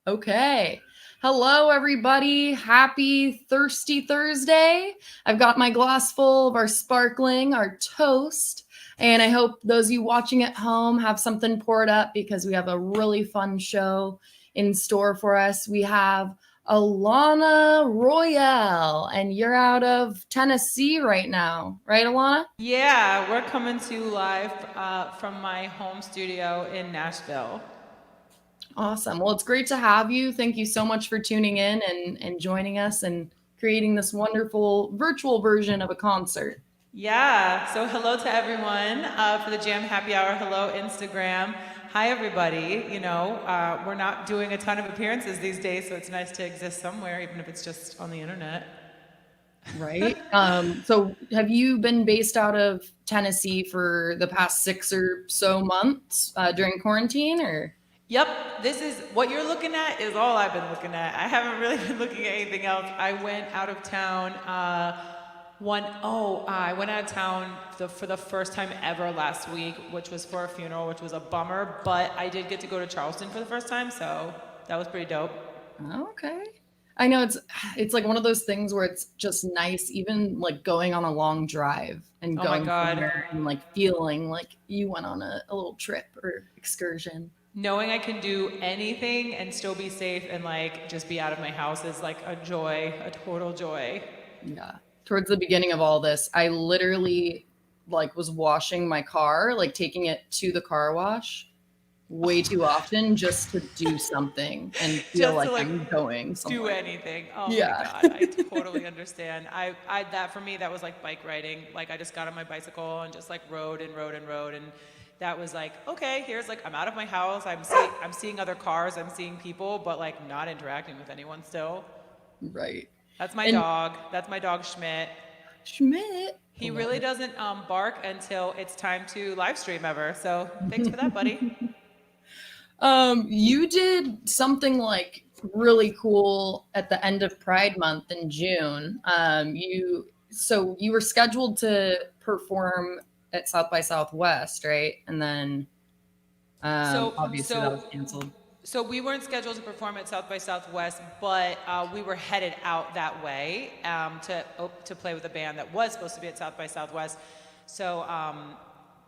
Okay. Hello, everybody. Happy Thirsty Thursday. I've got my glass full of our sparkling, our toast, and I hope those of you watching at home have something poured up because we have a really fun show in store for us. We have Alanna Royale, and you're out of Tennessee right now, right, Alanna? Yeah, we're coming to you live from my home studio in Nashville. Awesome. Well, it's great to have you. Thank you so much for tuning in and joining us and creating this wonderful virtual version of a concert. Yeah, so hello to everyone for the Jam Happy Hour. Hello, Instagram. Hi, everybody. We're not doing a ton of appearances these days, so it's nice to exist somewhere, even if it's just on the internet. Right. So have you been based out of Tennessee for the past 6 or so months during quarantine or? Yep, this is what you're looking at is all I've been looking at. I haven't really been looking at anything else. I went out of town I went out of town for the first time ever last week, which was for a funeral, which was a bummer, but I did get to go to Charleston for the first time, so that was pretty dope. Okay. I know it's like one of those things where it's just nice, even like going on a long drive and Oh my going God. somewhere and like feeling like you went on a little trip or excursion. Knowing I can do anything and still be safe and like just be out of my house is like a joy, a total joy. Yeah. Towards the beginning of all this, I literally like was washing my car, like taking it to the car wash way too often just to do something and feel Just to like like I'm going do somewhere. anything. Oh my Yeah. God, I totally understand. I that for me that was like bike riding. Like I just got on my bicycle and just like rode and rode and rode, and that was like okay. Here's like I'm out of my house. I'm seeing other cars. I'm seeing people, but like not interacting with anyone still. Right. That's my And dog. That's my dog Schmidt. Schmidt, I He love really doesn't bark until it's time to live stream ever. So thanks for that, it. buddy. You did something like really cool at the end of Pride Month in June. You were scheduled to perform at South by Southwest, right? And then So, obviously that so, was canceled. so we weren't scheduled to perform at South by Southwest, but we were headed out that way to play with a band that was supposed to be at South by Southwest. So,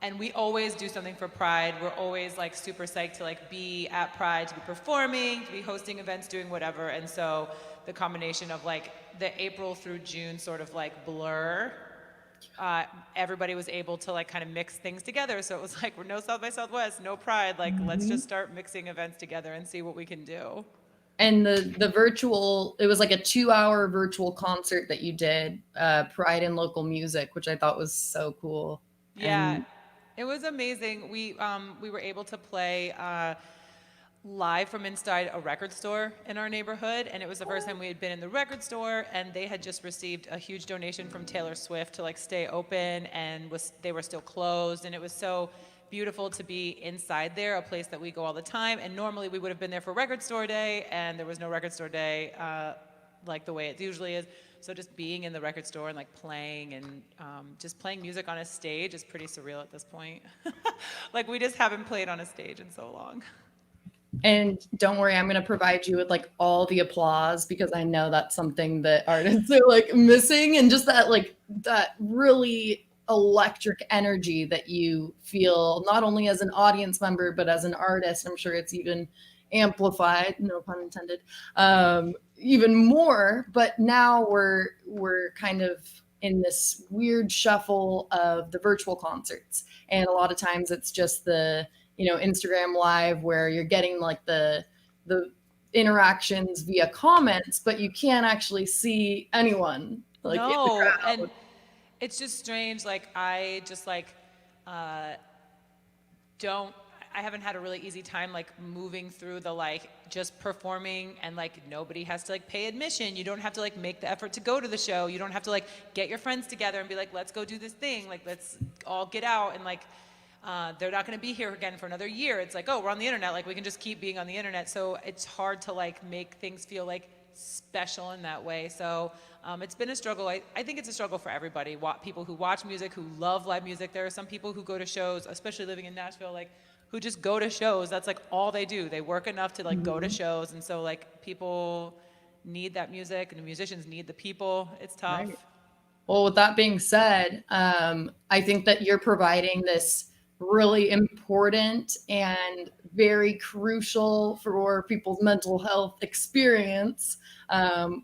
and we always do something for Pride. We're always like super psyched to like be at Pride, to be performing, to be hosting events, doing whatever. And so the combination of like the April through June sort of like blur, everybody was able to like kind of mix things together. So it was like, we're no South by Southwest, no Pride. Like, let's Mhm. just start mixing events together and see what we can do. And the virtual, it was like a 2 hour virtual concert that you did, Pride in Local Music, which I thought was so cool. Yeah, And it was amazing. We were able to play live from inside a record store in our neighborhood, and it was the first time we had been in the record store, and they had just received a huge donation from Taylor Swift to like stay open, and they were still closed, and it was so beautiful to be inside there, a place that we go all the time, and normally we would have been there for record store day, and there was no record store day like the way it usually is. So just being in the record store and like playing and just playing music on a stage is pretty surreal at this point. Like we just haven't played on a stage in so long. And don't worry, I'm going to provide you with like all the applause because I know that's something that artists are like missing, and just that like that really electric energy that you feel not only as an audience member but as an artist. I'm sure it's even amplified, no pun intended, even more. But now we're kind of in this weird shuffle of the virtual concerts, and a lot of times it's just the Instagram live where you're getting like the interactions via comments, but you can't actually see anyone like in the No, and crowd. it's just strange. Like I just like uh, don't. I haven't had a really easy time like moving through the like just performing and like nobody has to like pay admission. You don't have to like make the effort to go to the show. You don't have to like get your friends together and be like, let's go do this thing. Like let's all get out and like they're not going to be here again for another year. It's like, oh, we're on the internet. Like we can just keep being on the internet. So it's hard to like make things feel like special in that way. So it's been a struggle. I think it's a struggle for everybody. People who watch music, who love live music. There are some people who go to shows, especially living in Nashville, like who just go to shows. That's like all they do. They work enough to like go to shows. And so like people need that music and the musicians need the people. It's tough. Right. Well, with that being said, I think that you're providing this really important and very crucial for people's mental health experience,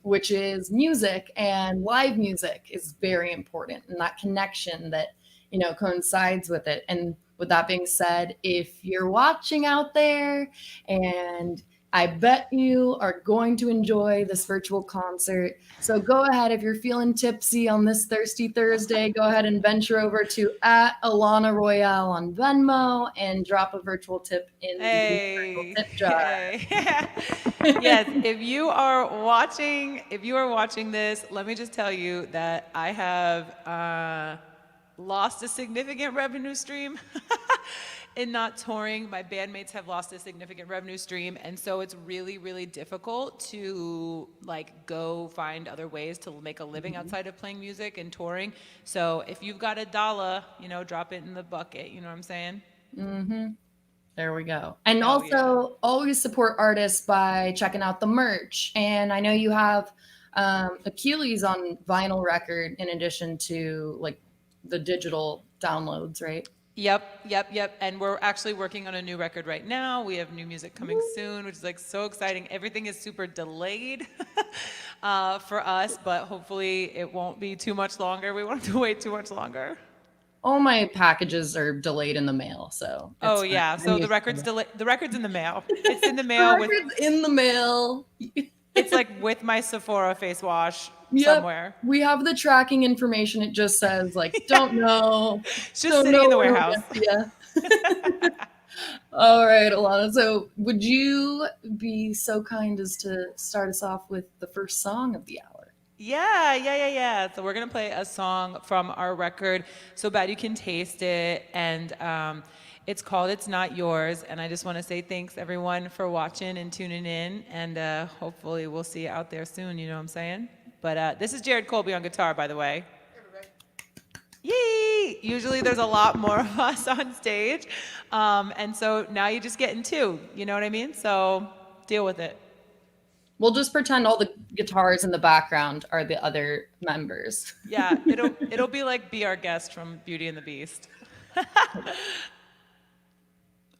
which is music, and live music is very important, and that connection that, you know, coincides with it. And with that being said, if you're watching out there, and I bet you are going to enjoy this virtual concert. So go ahead, if you're feeling tipsy on this Thirsty Thursday, go ahead and venture over to @Alanna Royale on Venmo and drop a virtual tip in the virtual tip jar. Hey. Yes, if you are watching this, let me just tell you that I have lost a significant revenue stream in not touring. My bandmates have lost a significant revenue stream, and so it's really, really difficult to like go find other ways to make a living outside of playing music and touring. So if you've got $1, you know, drop it in the bucket. You know what I'm saying? Mm-hmm. There we go. And also always support artists by checking out the merch. And I know you have Achilles on vinyl record in addition to like the digital downloads, right? Yep. And we're actually working on a new record right now. We have new music coming soon, which is like so exciting. Everything is super delayed for us, but hopefully it won't be too much longer. We won't have to wait too much longer. All my packages are delayed in the mail, so. Oh yeah, so the record's delayed. The record's in the mail. It's in the mail. The record's in the mail. It's like with my Sephora face wash. Yep. Somewhere. We have the tracking information. It just says like, don't know. It's just sitting in the warehouse. Yeah. All right, Alanna. So would you be so kind as to start us off with the first song of the hour? Yeah. So we're going to play a song from our record, So Bad You Can Taste It. And it's called It's Not Yours. And I just want to say thanks, everyone, for watching and tuning in. And hopefully we'll see you out there soon. You know what I'm saying? But this is Jared Colby on guitar, by the way. Yay! Usually there's a lot more of us on stage. And so now you just get in two. You know what I mean? So deal with it. We'll just pretend all the guitars in the background are the other members. Yeah, it'll be like Be Our Guest from Beauty and the Beast.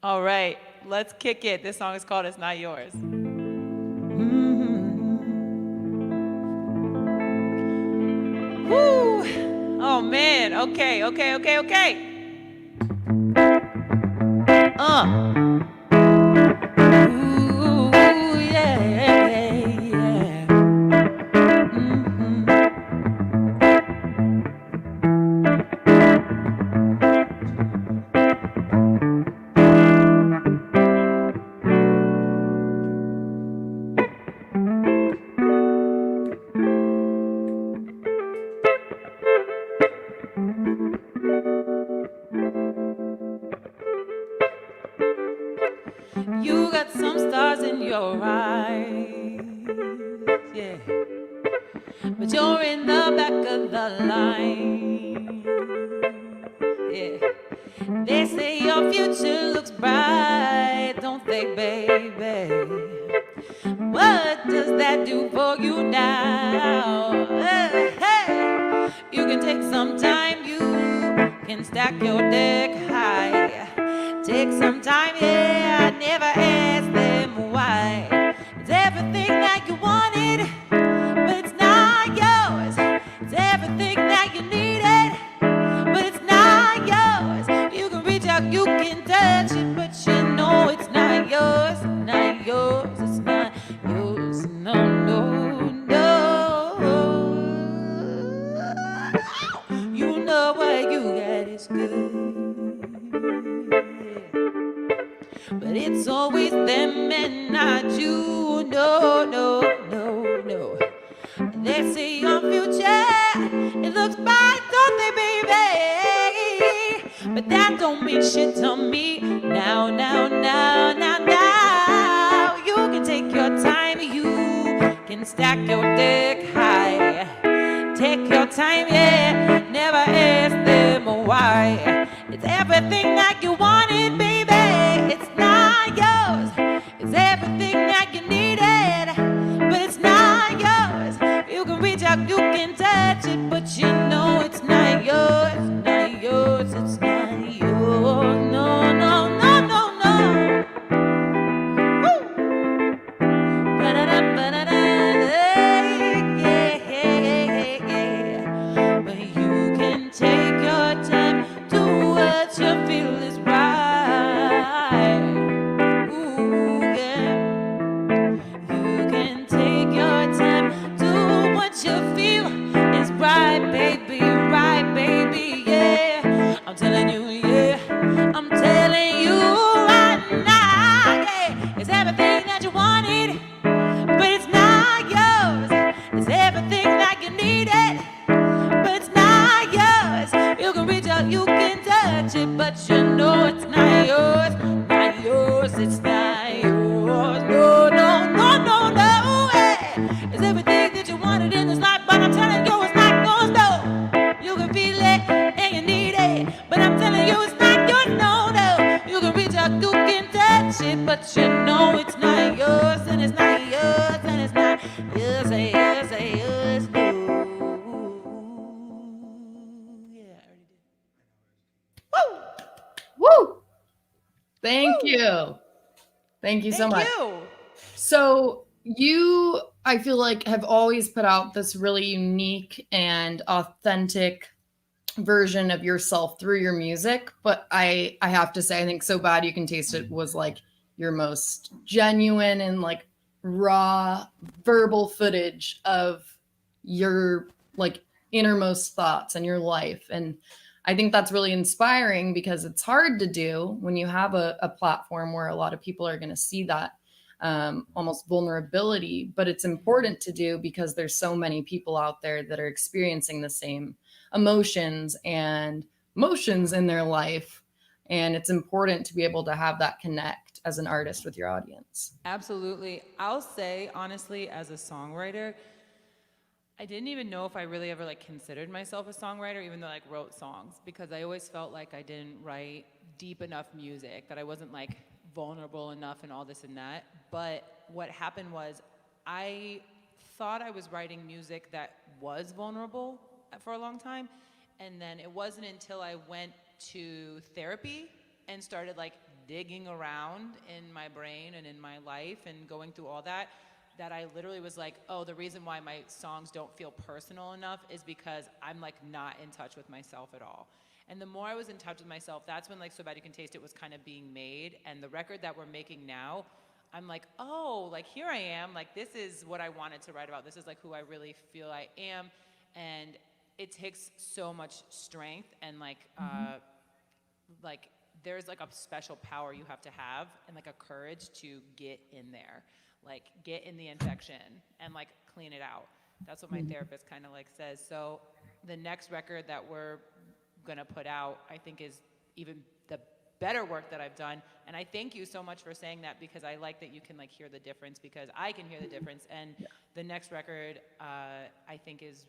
All right, let's kick it. This song is called It's Not Yours. Woo! Oh man, okay. Ooh, yeah. You got some stars in your eyes, yeah, but you're in the back of the line, yeah. They say your future looks bright, don't they, baby? What does that do for you now? Hey, you can take some time, you can stack your deck high. Take some time, yeah, I never asked them why. It's everything that you wanted, but it's not yours. It's everything that you needed, but it's not yours. You can reach out, you can touch it, but you know it's not yours. Not yours, it's not yours. No. You know what you got is good. But it's always them and not you. No. They say your future, it looks bright, don't they, baby? But that don't mean shit to me. Now. You can take your time, you can stack your deck high. Take your time, yeah, never ask them why. It's everything that you wanted, baby. Thank you. Thank you so Thank much. you. So you, I feel like, have always put out this really unique and authentic version of yourself through your music, but I have to say I think So Bad You Can Taste It was like your most genuine and like raw verbal footage of your like innermost thoughts and your life. And I think that's really inspiring because it's hard to do when you have a platform where a lot of people are going to see that almost vulnerability, but it's important to do because there's so many people out there that are experiencing the same emotions and motions in their life. And it's important to be able to have that connect as an artist with your audience. Absolutely. I'll say, honestly, as a songwriter, I didn't even know if I really ever like considered myself a songwriter, even though I like wrote songs, because I always felt like I didn't write deep enough music, that I wasn't like vulnerable enough and all this and that. But what happened was I thought I was writing music that was vulnerable for a long time. And then it wasn't until I went to therapy and started like digging around in my brain and in my life and going through all that, that I literally was like, oh, the reason why my songs don't feel personal enough is because I'm like not in touch with myself at all. And the more I was in touch with myself, that's when like So Bad You Can Taste It was kind of being made. And the record that we're making now, I'm like, oh, like here I am. Like this is what I wanted to write about. This is like who I really feel I am. And it takes so much strength and like there's like a special power you have to have and like a courage to get in there, like get in the infection and like clean it out. That's what my therapist kind of like says. So the next record that we're gonna put out, I think, is even the better work that I've done. And I thank you so much for saying that, because I like that you can like hear the difference, because I can hear the difference. And the next record, I think is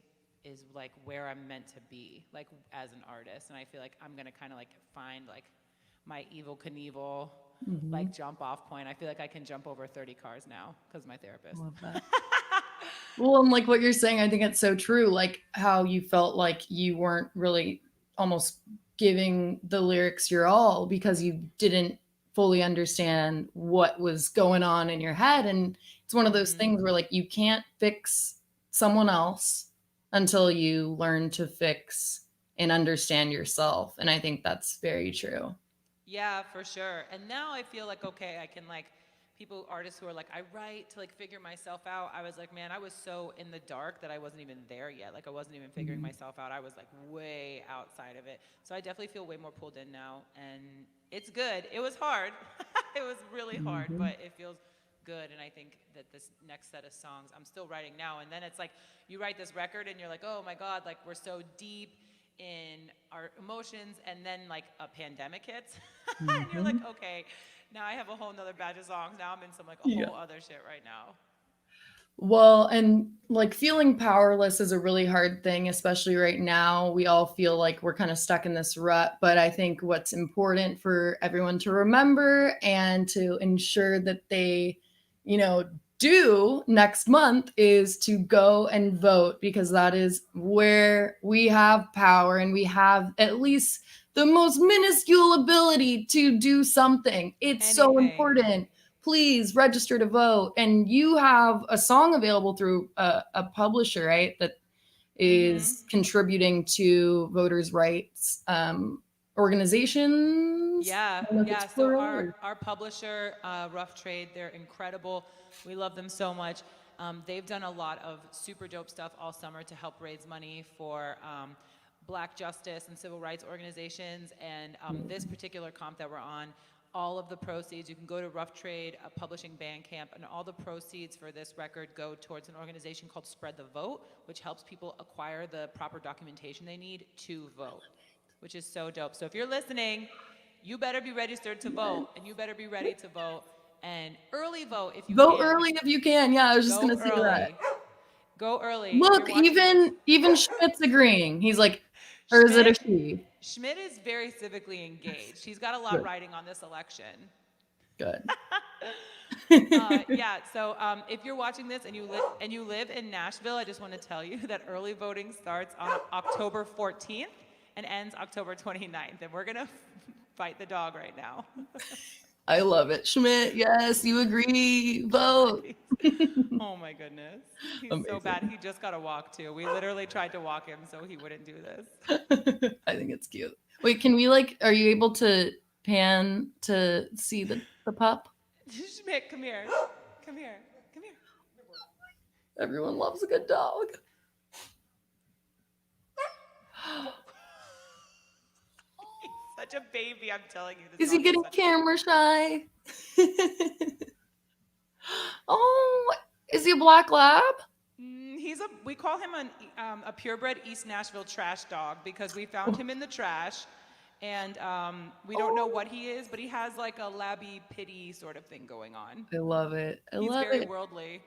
like where I'm meant to be, like as an artist. And I feel like I'm gonna kind of like find like my Evil Knievel like jump off point. I feel like I can jump over 30 cars now because my therapist. Love that. Well, and like what you're saying, I think it's so true. Like how you felt like you weren't really almost giving the lyrics your all because you didn't fully understand what was going on in your head. And it's one of those things where like you can't fix someone else until you learn to fix and understand yourself. And I think that's very true. Yeah, for sure. And now I feel like, okay, I can like, people, artists who are like, I write to like figure myself out. I was like, man, I was so in the dark that I wasn't even there yet. Like I wasn't even figuring myself out. I was like way outside of it. So I definitely feel way more pulled in now. And it's good. It was hard. It was really hard, but it feels good. And I think that this next set of songs I'm still writing now. And then it's like, you write this record and you're like, oh my God, like we're so deep in our emotions, and then like a pandemic hits and you're like, okay, now I have a whole nother batch of songs. Now I'm in some like a Yeah. whole other shit right now. Well, and like feeling powerless is a really hard thing, especially right now. We all feel like we're kind of stuck in this rut. But I think what's important for everyone to remember and to ensure that they, do next month is to go and vote, because that is where we have power and we have at least the most minuscule ability to do something. It's so Anything. important. Please register to vote. And you have a song available through a publisher, right? That is contributing to voters' rights organizations. I Yeah, don't know if it's yeah. So plural or. our publisher, Rough Trade, they're incredible. We love them so much. They've done a lot of super dope stuff all summer to help raise money for Black justice and civil rights organizations. And this particular comp that we're on, all of the proceeds, you can go to Rough Trade Publishing Bandcamp, and all the proceeds for this record go towards an organization called Spread the Vote, which helps people acquire the proper documentation they need to vote, which is so dope. So if you're listening, you better be registered to vote, and you better be ready to vote, and early vote if you Vote can. early if you can. Yeah, I was just Go gonna say that. early. Go early. If you're Look, watching this, even Schmidt's agreeing. He's like, or is it a Schmidt, she? Schmidt is very civically engaged. He's got a lot Good. riding on this election. Good. Yeah, so if you're watching this and you live in Nashville, I just want to tell you that early voting starts on October 14th and ends October 29th, and we're gonna fight the dog right now. I love it. Schmidt, yes, you agree. Vote. Oh my goodness. He's so bad. Amazing. He just got a walk too. We literally tried to walk him so he wouldn't do this. I think it's cute. Wait, can we like, are you able to pan to see the pup? Schmidt, come here. Come here. Come here. Everyone loves a good dog. He's such a baby. I'm telling you, this Is he dog is getting such a baby. camera shy? Oh, is he a black lab? We call him a purebred East Nashville trash dog because we found him in the trash, and we don't know what he is, but he has like a labby pity sort of thing going on. I love it. I He's love very it. worldly.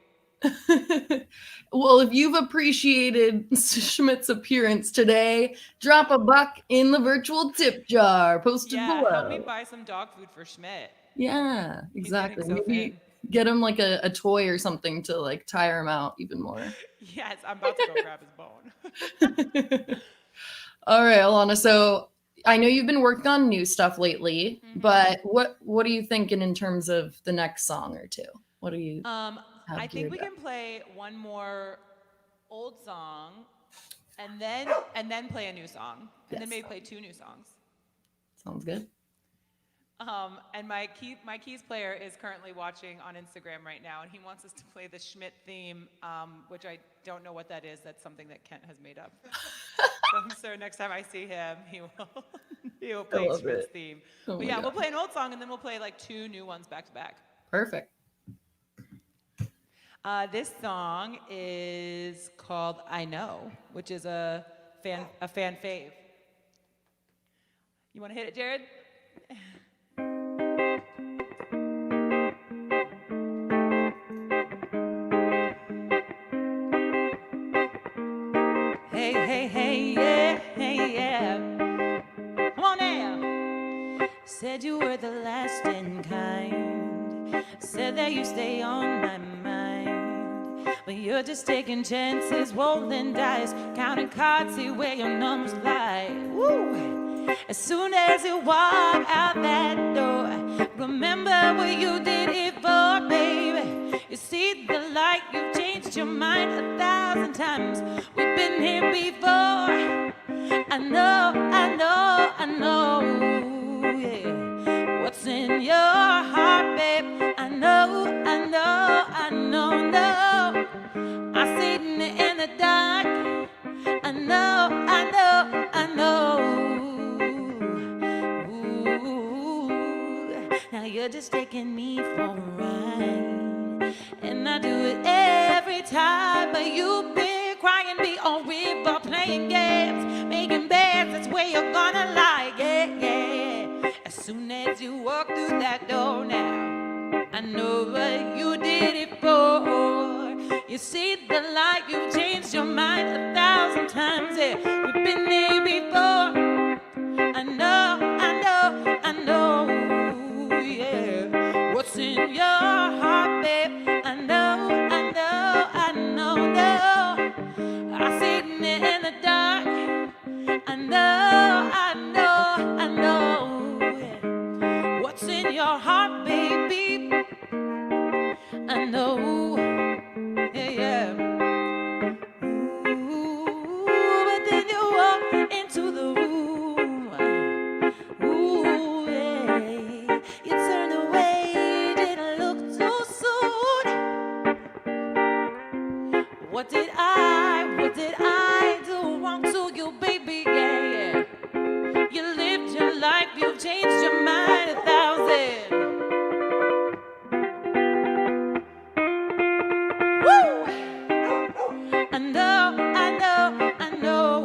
Well, if you've appreciated Schmidt's appearance today, drop a buck in the virtual tip jar posted Yeah, help me below. buy some dog food for Schmidt. Yeah, He's getting exactly. so Maybe thin. get him like a toy or something to like tire him out even more. Yes, I'm about to go grab his bone. All right, Alanna. So I know you've been working on new stuff lately, but what are you thinking in terms of the next song or two? What do you I have think geared we up? can play one more old song and then play a new song. And then Yes. maybe play two new songs. Sounds good. And my keys player is currently watching on Instagram right now, and he wants us to play the Schmidt theme, which I don't know what that is. That's something that Kent has made up. So I'm sure next time I see him, he will I play love Schmidt's it. theme. Oh But my yeah, God. we'll play an old song, and then we'll play like two new ones back to back. Perfect. This song is called "I Know," which is a fan fave. You want to hit it, Jared? Hey, hey, hey, yeah, hey, yeah. Come on now. Said you were the lasting kind. Said that you stay on my mind. But you're just taking chances, rolling dice, counting cards, see where your numbers lie. Woo! As soon as you walk out that door, remember what you did it for, baby. You see the light, you've changed your mind 1,000 times. We've been here before. I know, I know, I know, yeah. What's in your heart, babe? I know, I know, I know, no. I see it in the dark. I know, I know, I know. Ooh, now you're just taking me for a ride, and I do it every time. But you've been crying me on river, playing games, making beds. That's where you're gonna lie, yeah, yeah. As soon as you walk through that door now, I know what you did it for. You see the light, you've changed your mind 1,000 times. Yeah, we've been there before. I know, I know, I know. Yeah, what's in your heart, babe? I know, I know, I know, no. I see it in the dark. I know, I know, I know. Yeah. What's in your heart, baby? I know. Yeah, yeah. Ooh, but then you walk into the room. Ooh, yeah. You turn away, didn't look too soon. What did I do wrong to you, baby? Yeah, yeah. You lived your life, you've changed your mind 1,000. I know, I know, I know,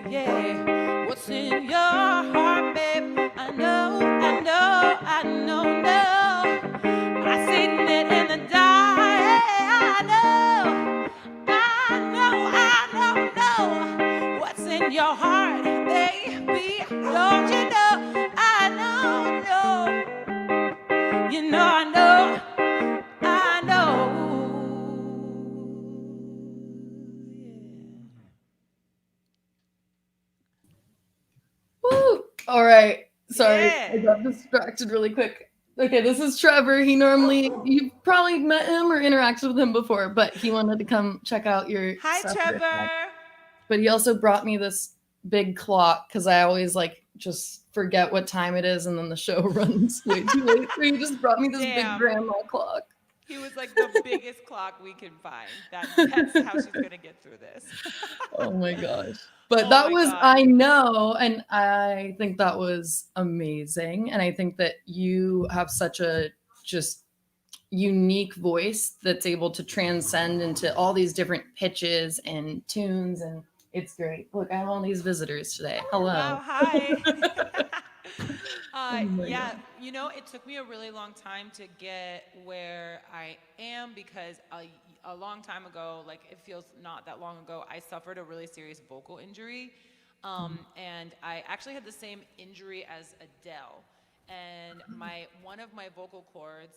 yeah. What's in your heart, babe? I know, I know, I know, no. I seen it in the dark. I know, I know, I know, no. What's in your heart, baby? Don't you know? I know, no. You know, I know. I know. Woo! All right. Sorry, I Yeah. got distracted really quick. Okay, this is Trevor. You've probably met him or interacted with him before, but he wanted to come check out your Hi, stuff. Trevor. But he also brought me this big clock because I always like just forget what time it is and then the show runs way too late. So he just brought me this big Damn. grandma clock. He was like the biggest clock we can find. That's how she's gonna get through this. Oh my gosh. But Oh that my was, God. I know, and I think that was amazing. And I think that you have such a just unique voice that's able to transcend into all these different pitches and tunes. And it's great. Look, I have all these visitors today. Hello. Wow, hi. Oh my Yeah, God. it took me a really long time to get where I am because a long time ago, like it feels not that long ago, I suffered a really serious vocal injury. And I actually had the same injury as Adele. And one of my vocal cords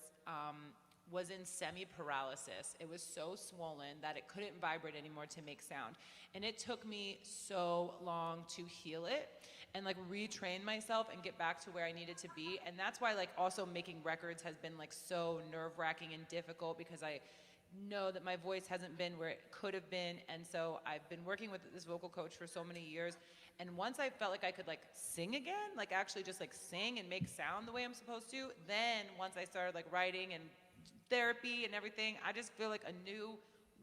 was in semi-paralysis. It was so swollen that it couldn't vibrate anymore to make sound. And it took me so long to heal it and like retrain myself and get back to where I needed to be. And that's why like also making records has been like so nerve-wracking and difficult because I know that my voice hasn't been where it could have been. And so I've been working with this vocal coach for so many years. And once I felt like I could like sing again, like actually just like sing and make sound the way I'm supposed to, then once I started like writing and therapy and everything, I just feel like a new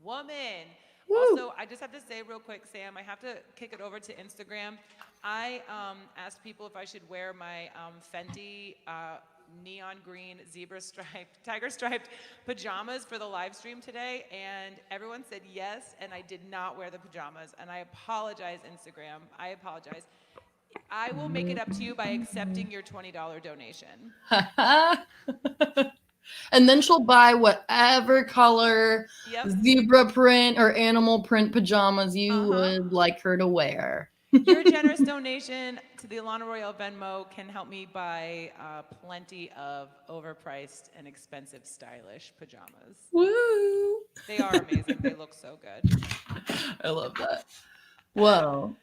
woman. Woo. Also, I just have to say real quick, Sam, I have to kick it over to Instagram. I asked people if I should wear my Fenty neon green zebra striped, tiger striped pajamas for the live stream today, and everyone said yes, and I did not wear the pajamas, and I apologize, Instagram. I apologize. I will make it up to you by accepting your $20 donation. And then she'll buy whatever color Yep. zebra print or animal print pajamas you Uh-huh. would like her to wear. Your generous donation to the Alanna Royale Venmo can help me buy plenty of overpriced and expensive stylish pajamas. Woo! They are amazing. They look so good. I love that. Well,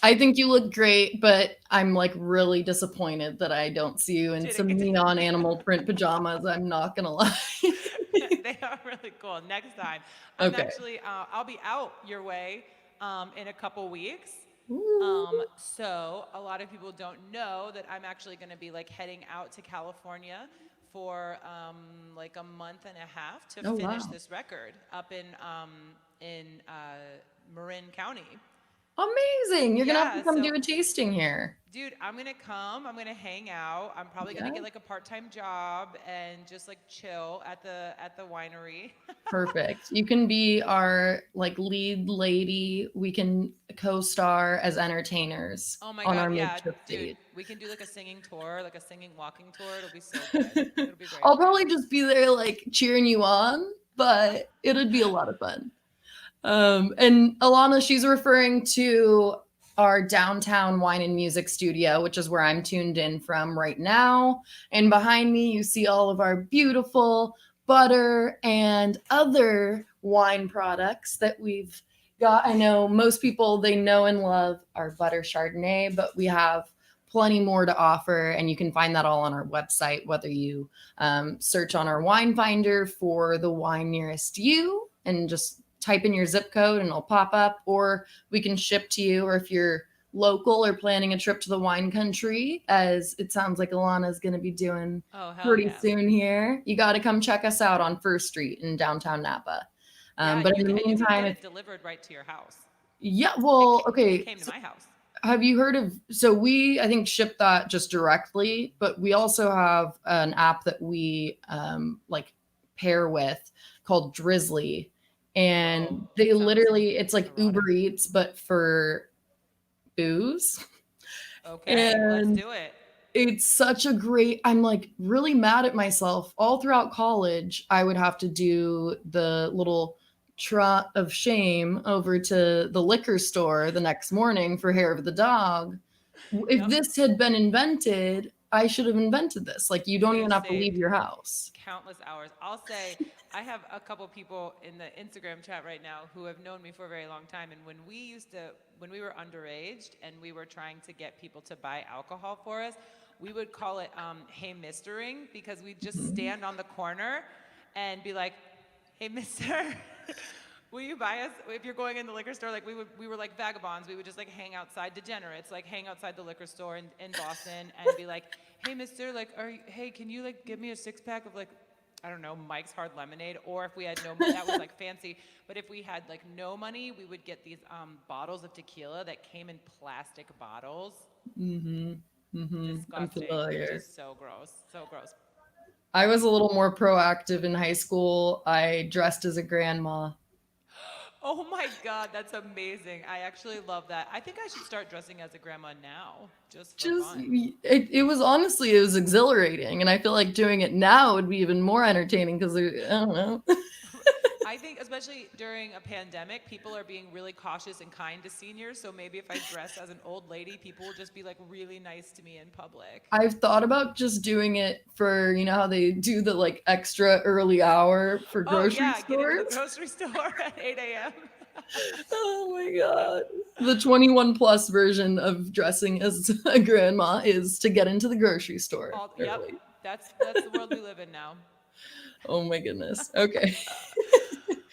I think you look great, but I'm like really disappointed that I don't see you in Didn't some get to- neon animal print pajamas. I'm not gonna lie. They are really cool. Next time, Okay. I'll be out your way in a couple weeks. Ooh. So a lot of people don't know that I'm actually going to be like heading out to California for like a month and a half to Oh finish wow. this record up in Marin County. Amazing. You're gonna have to Yeah, come so do a tasting here. dude, I'm gonna come. I'm gonna hang out. I'm probably gonna Yeah. get like a part-time job and just like chill at the winery. Perfect. You can be our like lead lady. We can co-star as entertainers Oh my on God, our yeah, makeshift dude. stage. We can do like a singing tour, like a singing walking tour. It'll be so good. It'll be great. I'll probably just be there like cheering you on, but it'd be a lot of fun. And Alanna, she's referring to our downtown wine and music studio, which is where I'm tuned in from right now. And behind me, you see all of our beautiful butter and other wine products that we've got. I know most people, they know and love our butter Chardonnay, but we have plenty more to offer. And you can find that all on our website, whether you search on our wine finder for the wine nearest you and just type in your zip code and it'll pop up, or we can ship to you. Or if you're local or planning a trip to the wine country, as it sounds like Alana's going to be doing Oh, hell pretty yeah. soon here, you got to come check us out on First Street in downtown Napa. Yeah, But in the you can meantime, get it delivered right to your house. yeah, well, It okay. came to my house. Have you heard of, so we, I think, ship that just directly, but we also have an app that we like pair with called Drizzly. And Whoa, they that sounds literally, it's like erotic. Uber Eats, but for booze. Okay, let's And do it. it's such a great, I'm like really mad at myself. All throughout college, I would have to do the little trot of shame over to the liquor store the next morning for hair of the dog. If Yep. this had been invented, I should have invented this. Like, you don't We even have have to leave saved your house. countless hours. I'll say I have a couple people in the Instagram chat right now who have known me for a very long time. And when we were underage and we were trying to get people to buy alcohol for us, we would call it "Hey Mistering" because we'd just stand on the corner and be like, "Hey, Mister." Will you buy us if you're going in the liquor store? Like we were like vagabonds. We would just like hang outside degenerates, like hang outside the liquor store in Boston and be like, "Hey, Mister, like, hey, can you like give me a 6-pack of like, I don't know, Mike's Hard Lemonade?" Or if we had no, that was like fancy. But if we had like no money, we would get these bottles of tequila that came in plastic bottles. Mm-hmm. Mm-hmm. I'm Disgusting. familiar. Just so gross. So gross. I was a little more proactive in high school. I dressed as a grandma. Oh my God, that's amazing. I actually love that. I think I should start dressing as a grandma now, just for Just fun. it was honestly, it was exhilarating, and I feel like doing it now would be even more entertaining because I don't know. I think, especially during a pandemic, people are being really cautious and kind to seniors. So maybe if I dress as an old lady, people will just be like really nice to me in public. I've thought about just doing it for, you know how they do the like extra early hour for Oh, grocery yeah, get into the stores? grocery store at 8 a.m. Oh my god. The 21 plus version of dressing as a grandma is to get into the grocery store Yep, early. that's the world we live in now. Oh my goodness. Okay.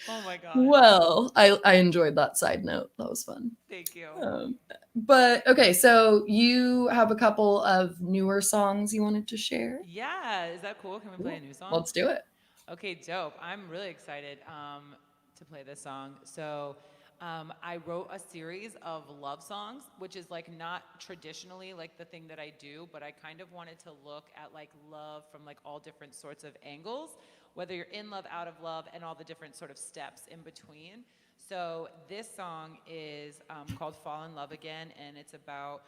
Oh my God. Well, I enjoyed that side note. That was fun. Thank you. Um, but okay, so you have a couple of newer songs you wanted to share? Yeah, is that cool? Can we play a Cool. new song? Let's do it. Okay, dope. I'm really excited to play this song. So, I wrote a series of love songs, which is like not traditionally like the thing that I do, but I kind of wanted to look at like love from like all different sorts of angles, whether you're in love, out of love, and all the different sort of steps in between. So, this song is called Fall in Love Again, and it's about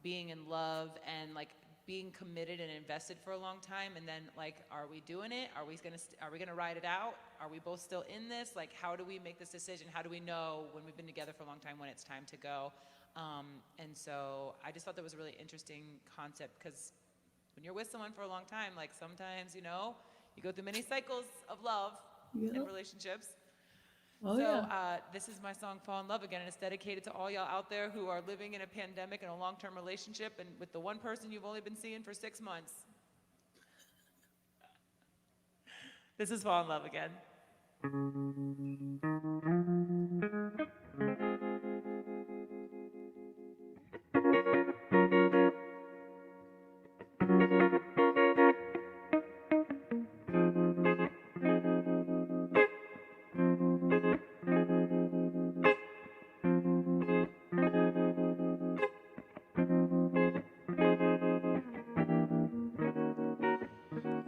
being in love and like being committed and invested for a long time, and then like, are we doing it? Are we gonna ride it out? Are we both still in this? Like, how do we make this decision? How do we know when we've been together for a long time when it's time to go? And so I just thought that was a really interesting concept because when you're with someone for a long time, like sometimes you go through many cycles of love Yeah. and relationships. Oh So yeah. this is my song "Fall in Love Again," and it's dedicated to all y'all out there who are living in a pandemic and a long-term relationship and with the one person you've only been seeing for 6 months. This is "Fall in Love Again."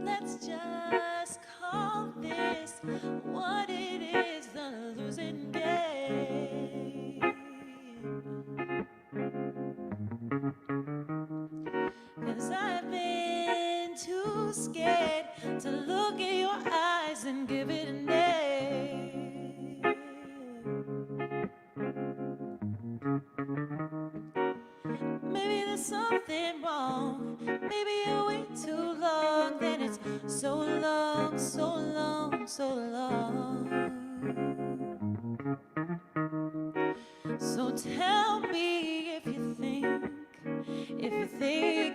Let's just call this what it is, the losing game. 'Cause I've been too scared to look in your eyes and give it a name. Maybe there's something wrong. Maybe you wait too long. Then it's so long, so long, so long. So tell me if you think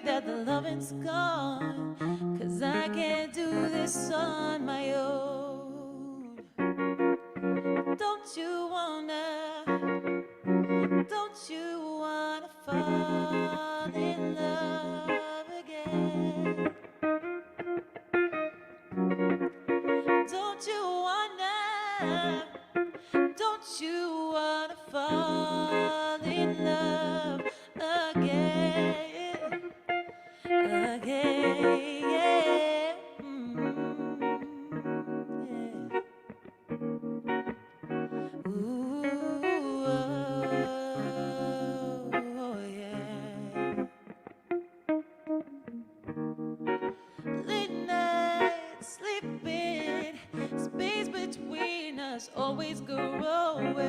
that the loving's gone. 'Cause I can't do this on my own. Don't you wanna fall in love again? Don't you wanna fall in love again? Again, yeah. Yeah. Ooh, oh, yeah. Late night sleeping, space between us always growing.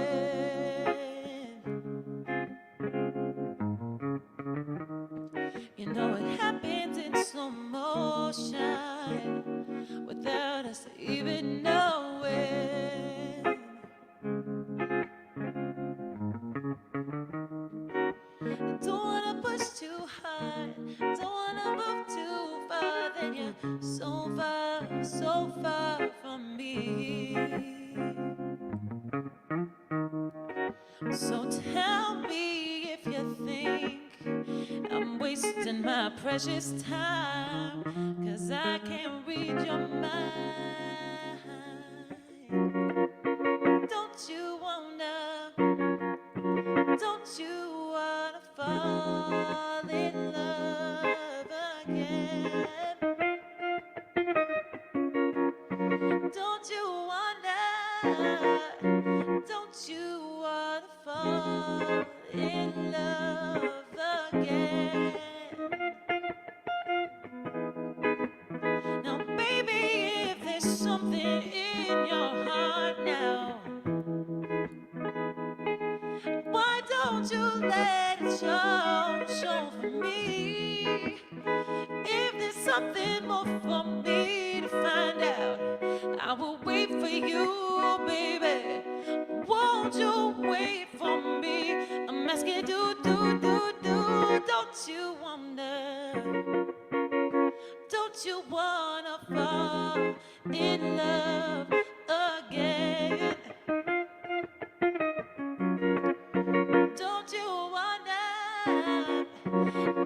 You know it happens in slow motion without us even knowing. Don't wanna push too hard, don't wanna move precious time, 'cause I can't read your mind. Don't you wanna, don't you wanna fall in love again? Don't you wanna, don't you wanna fall in love again? Now, baby, if there's something in your heart now, why don't you let it show for me? If there's something more for me to find out, I will wait for you, baby. Won't you wait for me? I'm asking, don't you wonder? Don't you wanna fall in love again? Don't you wanna,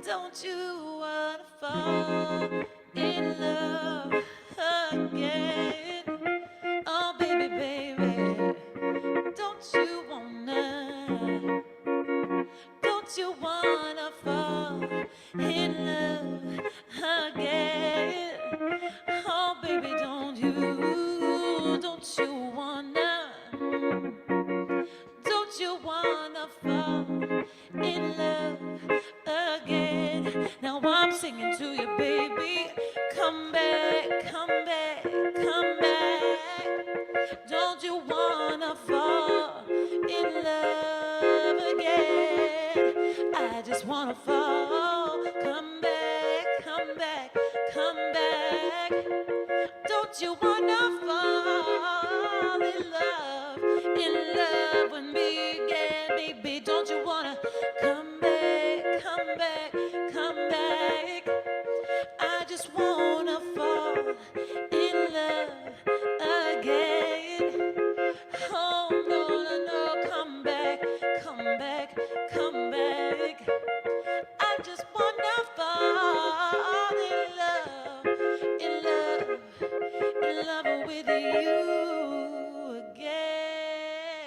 don't you wanna fall in love again? Oh, baby, baby, don't you wanna, don't you wanna fall in love again? Oh, baby, don't you wanna, don't you wanna fall in love again? Now I'm singing to you, baby. Come back, come back, come back. Don't you wanna fall in love again? I just wanna fall. Come back, come back, come back. Don't you wanna fall in love with me again, baby? Don't you wanna come back, come back, come back? I just wanna fall in love again. Oh, no, no, no, come back, come back, come back. I just wanna fall in love, in love with you again.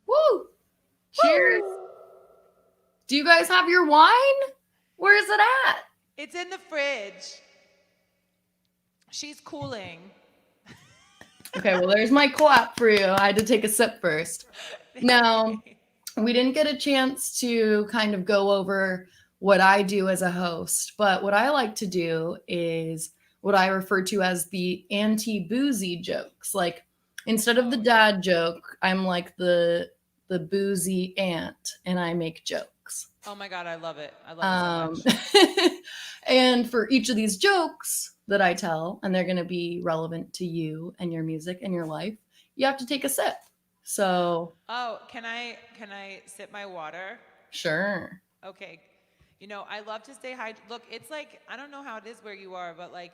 Woo! Cheers. Woo! Do you guys have your wine? Where is it at? It's in the fridge. She's cooling. Okay, well, there's my clap for you. I had to take a sip first. Now, we didn't get a chance to kind of go over what I do as a host, but what I like to do is what I refer to as the anti-boozy jokes. Like, instead of the dad joke, I'm like the boozy aunt, and I make jokes. Oh my God, I love it. I love it so much. And for each of these jokes that I tell, and they're going to be relevant to you and your music and your life, you have to take a sip. So. Oh, can I sip my water? Sure. Okay. You know, I love to stay hydrated. Look, it's like, I don't know how it is where you are, but like,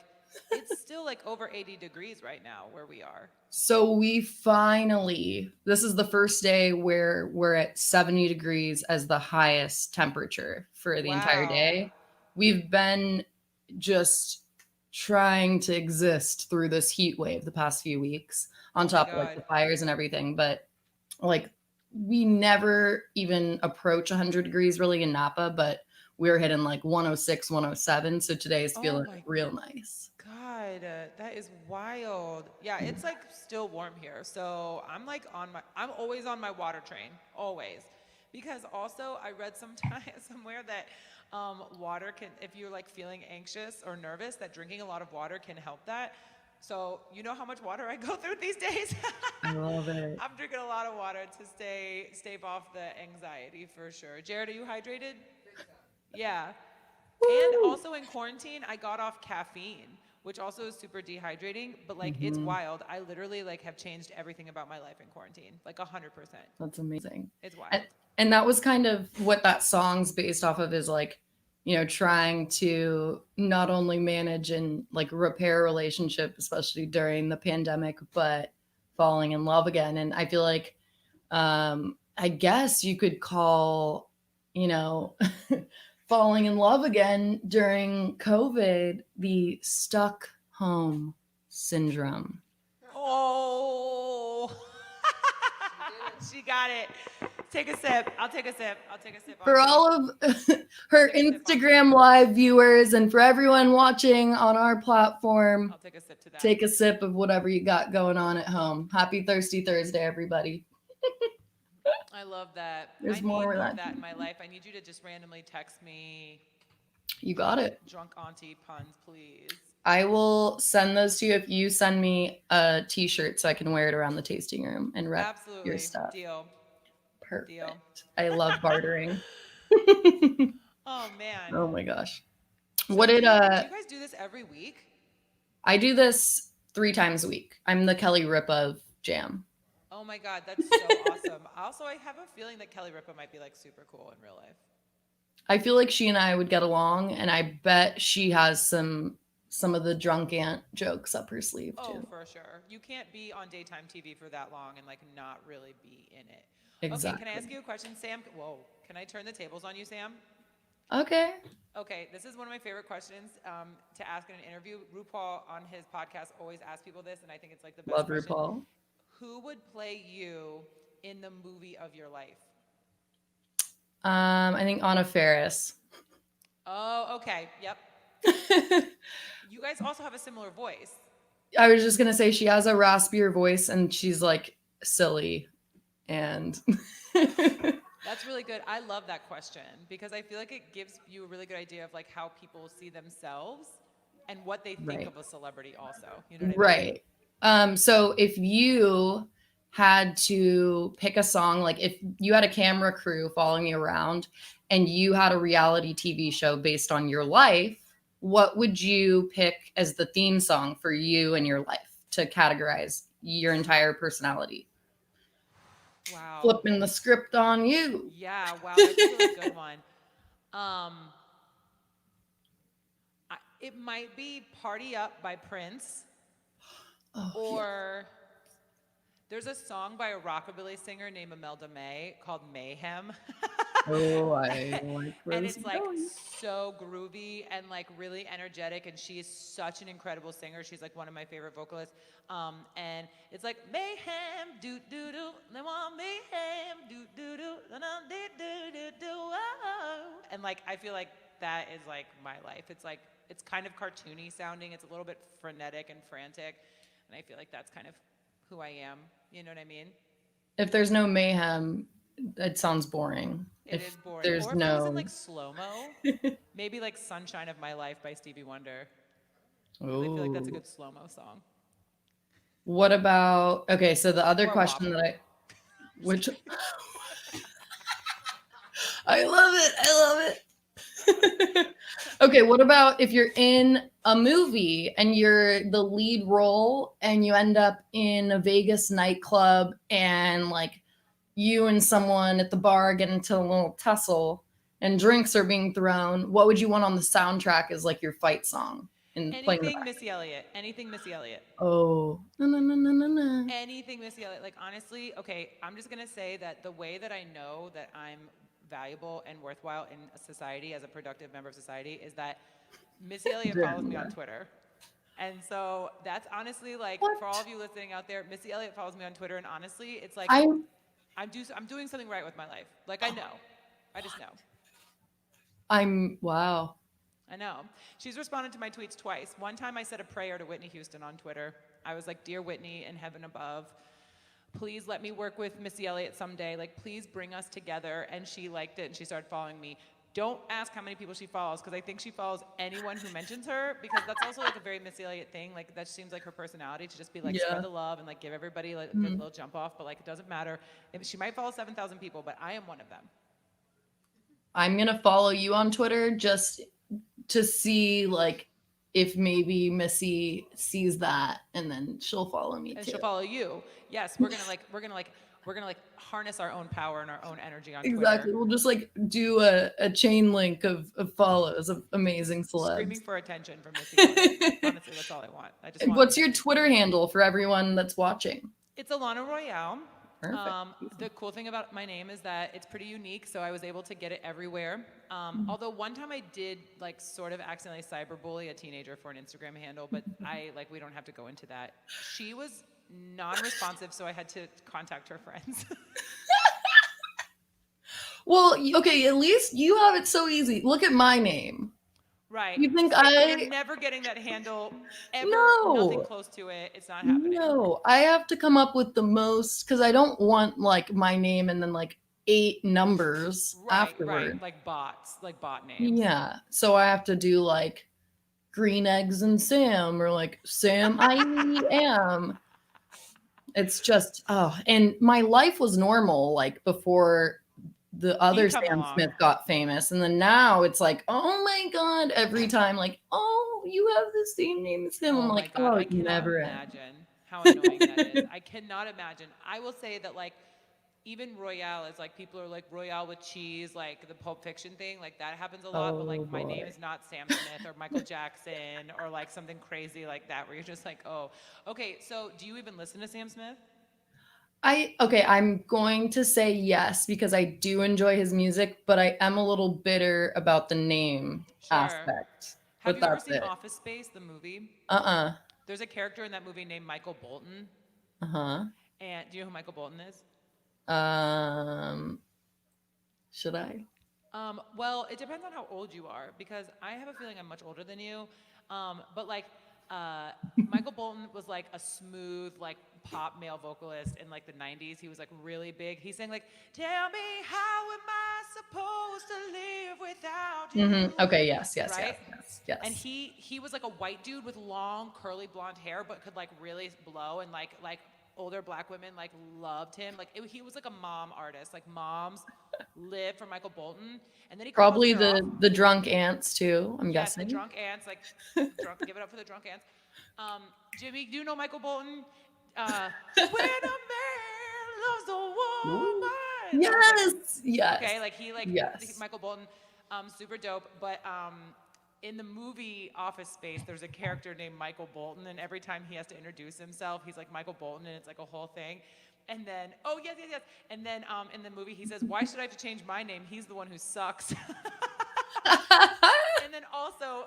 it's still like over 80 degrees right now where we are. So we finally, this is the first day where we're at 70 degrees as the highest temperature for the entire day. We've been just trying to exist through this heat wave the past few weeks on top of like the fires and everything. But like we never even approach 100 degrees really in Napa, but we're hitting like 106, 107. So today is feeling real nice. God, that is wild. Yeah, it's like still warm here. So I'm like I'm always on my water train, always. Because also I read somewhere that water can, if you're like feeling anxious or nervous, that drinking a lot of water can help that. So you know how much water I go through these days? I love it. I'm drinking a lot of water to stave off the anxiety for sure. Jared, are you hydrated? Yeah. Woo! And also in quarantine, I got off caffeine, which also is super dehydrating, but like it's wild. I literally like have changed everything about my life in quarantine, like 100%. That's amazing. It's wild. And that was kind of what that song's based off of, is like, you know, trying to not only manage and like repair a relationship, especially during the pandemic, but falling in love again. And I feel like, I guess you could call, you know, falling in love again during COVID the stuck home syndrome. Oh, she got it. Take a sip. I'll take a sip. For all of her Instagram live viewers and for everyone watching on our platform, I'll take a sip to that. take a sip of whatever you got going on at home. Happy Thirsty Thursday, everybody. I love that. There's I need more more where of that that in came my life. I need you to just randomly text me You got it. drunk auntie puns, please. I will send those to you if you send me a t-shirt so I can wear it around the tasting room and rep Absolutely. your stuff. Deal. Perfect. Deal. I love bartering. Oh man. Oh my gosh. So What did do you guys do this every week? I do this 3 times a week. I'm the Kelly Ripa of Jam. Oh my god, that's so awesome. Also, I have a feeling that Kelly Ripa might be like super cool in real life. I feel like she and I would get along, and I bet she has some of the drunk aunt jokes up her sleeve too. Oh, for sure. You can't be on daytime TV for that long and like not really be in it. Exactly. Okay, can I ask you a question, Sam? Whoa, can I turn the tables on you, Sam? Okay. Okay, this is one of my favorite questions to ask in an interview. RuPaul on his podcast always asks people this, and I think it's like the best Love question. RuPaul. Who would play you in the movie of your life? I think Anna Faris. Oh, okay. Yep. You guys also have a similar voice. I was just gonna say she has a raspier voice and she's like silly and That's really good. I love that question because I feel like it gives you a really good idea of like how people see themselves and what they think of a celebrity also. You know what I mean? Right. So if you had to pick a song, like if you had a camera crew following you around and you had a reality TV show based on your life, what would you pick as the theme song for you and your life to categorize your entire personality? Wow. Flipping the script on you. Yeah, wow, that's a really good one. It might be Party Up by Prince. Or there's a song by a rockabilly singer named Imelda May called Mayhem. Oh, I like and it's like so groovy and like really energetic, and she is such an incredible singer. She's like one of my favorite vocalists. And it's like mayhem, do do do, they want mayhem, do do do, do do do, and like I feel like that is like my life. It's like it's kind of cartoony sounding. It's a little bit frenetic and frantic, and I feel like that's kind of who I am. You know what I mean? If there's no mayhem, it sounds boring. It is boring. There's or if it was in like slow-mo, maybe like Sunshine of My Life by Stevie Wonder. I feel like that's a good slow-mo song. What about, okay, so the other Or question WAP. that which, I love it. Okay, what about if you're in a movie and you're the lead role and you end up in a Vegas nightclub and like you and someone at the bar get into a little tussle and drinks are being thrown, what would you want on the soundtrack as like your fight song? Anything Missy Elliott. Anything Missy Elliott. Oh, no. Anything Missy Elliott. Like honestly, okay, I'm just gonna say that the way that I know that I'm valuable and worthwhile in a society as a productive member of society is that Missy Elliott follows me on Twitter. And so that's honestly like for all of you listening out there, Missy Elliott follows me on Twitter, and honestly, it's like I'm doing something right with my life. Like I know. I just know. Wow. I know. She's responded to my tweets twice. One time I said a prayer to Whitney Houston on Twitter. I was like, "Dear Whitney in heaven above, please let me work with Missy Elliott someday. Like, please bring us together." And she liked it and she started following me. Don't ask how many people she follows because I think she follows anyone who mentions her because that's also like a very Missy Elliott thing. Like that seems like her personality to just be like spread the love and like give everybody like a little jump off. But like it doesn't matter. She might follow 7,000 people, but I am one of them. I'm gonna follow you on Twitter just to see like if maybe Missy sees that and then she'll follow me and too. She'll follow you. Yes, we're gonna harness our own power and our own energy on Twitter. Exactly. We'll just like do a chain link of follows of amazing celebs. Screaming for attention from Missy Elliott. Honestly, that's all I want. What's your Twitter handle for everyone that's watching? It's Alanna Royale. Perfect. The cool thing about my name is that it's pretty unique, so I was able to get it everywhere. Although one time I did like sort of accidentally cyberbully a teenager for an Instagram handle, but we don't have to go into that. She was non-responsive, so I had to contact her friends. Well, okay, at least you have it so easy. Look at my name. Right. You think You're I never getting that handle ever, nothing no. close to it. It's not happening. No, I have to come up with the most because I don't want like my name and then like 8 numbers Right. afterward. Like bots, like bot names. Yeah. So I have to do like green eggs and Sam or like Sam I am. It's just and my life was normal like before the You other come Sam along. Smith got famous. And then now it's like, oh my God, every time like, oh, you have the same name as him. I'm Oh my like, God, oh, I cannot never imagine how annoying that is. I cannot imagine. I will say that like even Royale is like people are like Royale with cheese, like the Pulp Fiction thing, like that happens a lot. But oh like my name boy. is not Sam Smith or Michael Jackson or like something crazy like that where you're just like, oh, okay. So do you even listen to Sam Smith? I'm going to say yes because I do enjoy his music, but I am a little bitter about the name Sure. aspect. Have But you ever that's seen it. Office Space, the movie? Uh-uh. There's a character in that movie named Michael Bolton. Uh-huh. And do you know who Michael Bolton is? Um, should I? Well, it depends on how old you are because I have a feeling I'm much older than you. But like, uh, Michael Bolton was like a smooth, like pop male vocalist in like the 90s. He was like really big. He sang like, "Tell me how am I supposed to live without you?" Okay, yes, yes, yes, Right? yes, And yes. he was like a white dude with long curly blonde hair, but could like really blow and like older black women like loved him. He was like a mom artist. Like moms live for Michael Bolton, and then he cut one Probably ear off. the drunk ants too, I'm Yes, the guessing. drunk ants, like drunk. Give it up for the drunk ants. Jimmy, do you know Michael Bolton? When a man loves a Ooh. woman. That was like Yes, yes, okay, yes. Michael Bolton, super dope. But in the movie Office Space, there's a character named Michael Bolton, and every time he has to introduce himself, he's like Michael Bolton, and it's like a whole thing. And then, oh yes, yes, yes. And then in the movie, he says, "Why should I have to change my name? He's the one who sucks." And then also,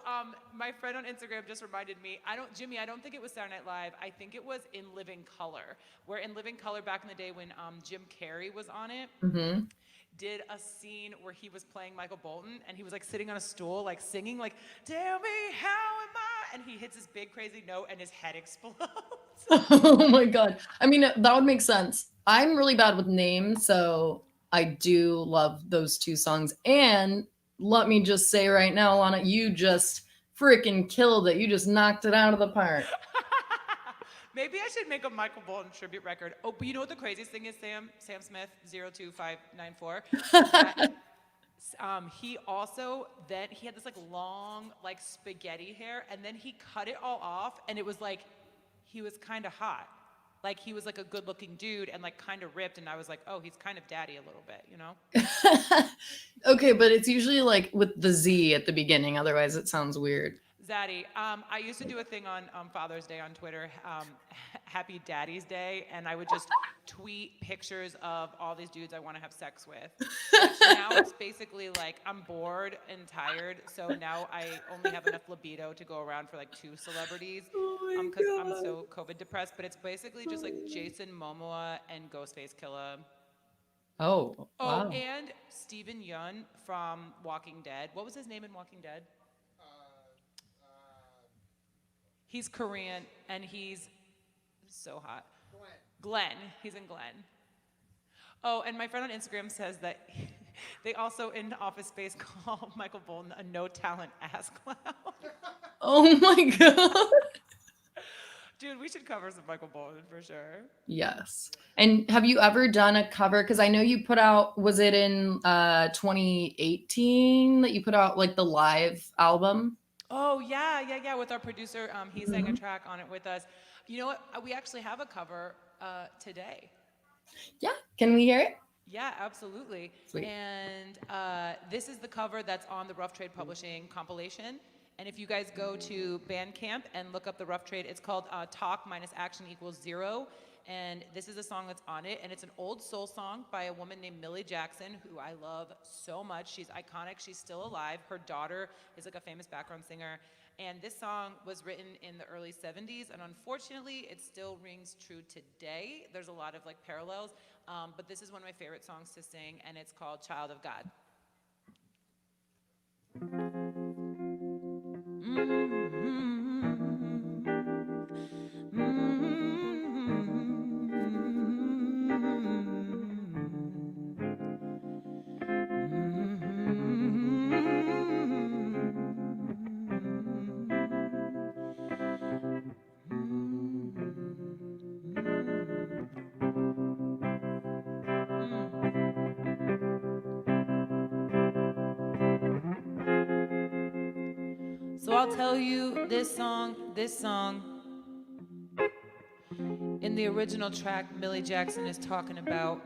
my friend on Instagram just reminded me, Jimmy, I don't think it was Saturday Night Live. I think it was In Living Color, where In Living Color back in the day when Jim Carrey was on it, hmm did a scene where he was playing Michael Bolton and he was like sitting on a stool, like singing, like, "Tell me how am I?" And he hits this big crazy note and his head explodes. Oh my God. I mean, that would make sense. I'm really bad with names, so I do love those two songs. And let me just say right now, Alana, you just freaking killed it. You just knocked it out of the park. Maybe I should make a Michael Bolton tribute record. Oh, but you know what the craziest thing is, Sam Smith 02594, that he also then he had this like long like spaghetti hair, and then he cut it all off, and it was like he was kind of hot. Like he was like a good-looking dude and like kind of ripped, and I was like, oh, he's kind of daddy a little bit, you know? Okay, but it's usually like with the Z at the beginning. Otherwise, it sounds weird. Zaddy, I used to do a thing on Father's Day on Twitter, Happy Daddy's Day, and I would just tweet pictures of all these dudes I want to have sex with. Which now it's basically like I'm bored and tired, so now I only have enough libido to go around for like 2 celebrities, Oh my because I'm God. so COVID depressed. But it's basically just like Jason Momoa and Ghostface Killer. Oh, Oh, wow. and Steven Yeun from Walking Dead. What was his name in Walking Dead? He's Korean and he's so hot. Glenn. He's in Glenn. Oh, and my friend on Instagram says that they also in Office Space call Michael Bolton a no talent ass clown. Oh my God. Dude, we should cover some Michael Bolton for sure. Yes. And have you ever done a cover? Because I know you put out, was it in 2018 that you put out like the live album? Oh yeah, yeah, yeah. With our producer, he sang a Mhm. track on it with us. You know what? We actually have a cover today. Yeah. Can we hear it? Yeah, absolutely. Sweet. And this is the cover that's on the Rough Trade Publishing compilation. And if you guys go to Bandcamp and look up the Rough Trade, it's called Talk minus Action equals 0. And this is a song that's on it, and it's an old soul song by a woman named Millie Jackson, who I love so much. She's iconic. She's still alive. Her daughter is like a famous background singer. And this song was written in the early 70s, and unfortunately, it still rings true today. There's a lot of like parallels, but this is one of my favorite songs to sing, and it's called Child of God. So I'll tell you this song, in the original track, Millie Jackson is talking about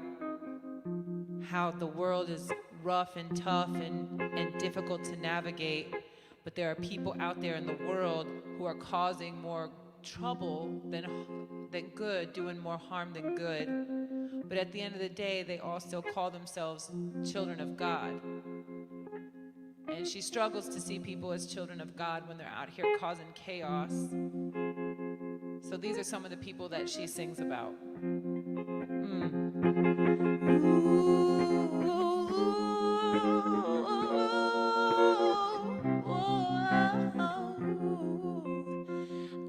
how the world is rough and tough and difficult to navigate, but there are people out there in the world who are causing more trouble than good, doing more harm than good. But at the end of the day, they all still call themselves children of God. And she struggles to see people as children of God when they're out here causing chaos. So these are some of the people that she sings about.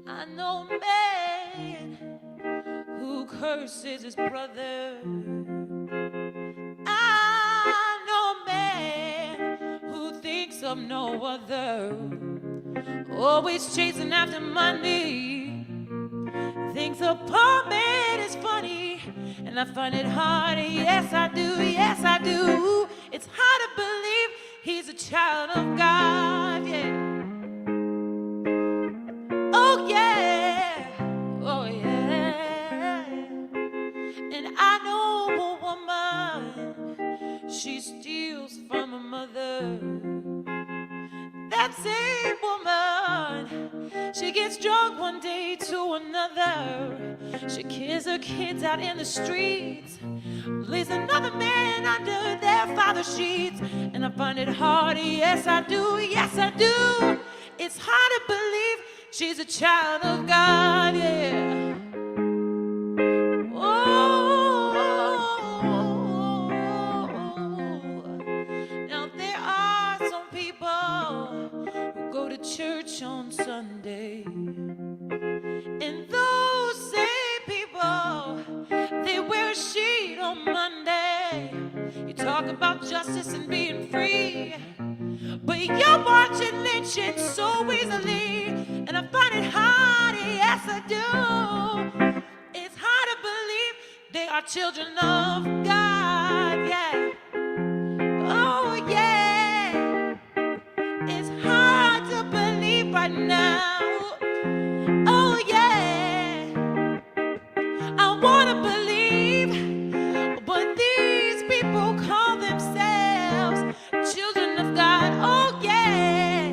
I know a man who curses his brother. I know a man who thinks of no other, always chasing after money, thinks a poor man is funny, and I find it hard, yes I do, yes I do. It's hard to believe he's a child of God, yeah. Oh yeah, oh yeah. And I know a woman, she steals from her mother. That same woman, she gets drunk one day to another. She kills her kids out in the streets, leaves another man under their father's sheets. And I find it hard, yes I do, yes I do. It's hard to believe she's a child of God, yeah. Oh, now there are some people who go to church on Sunday, and those same people, they wear a sheet on Monday. You talk about justice and being free, but you're watching lynching so easily. And I find it hard, yes I do. It's hard to believe they are children of God, yeah. Oh yeah. It's hard to believe right now. Oh yeah. I wanna believe, but these people call themselves children of God. Oh yeah.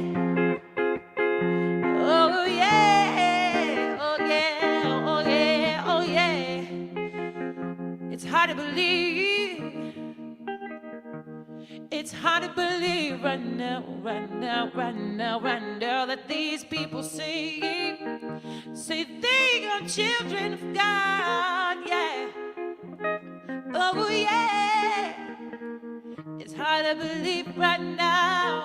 Oh yeah. Oh yeah. Oh yeah. Oh yeah. It's hard to believe. It's hard to believe right now, right now, right now, right now, that these people say they are children of God, yeah. Oh yeah. It's hard to believe right now.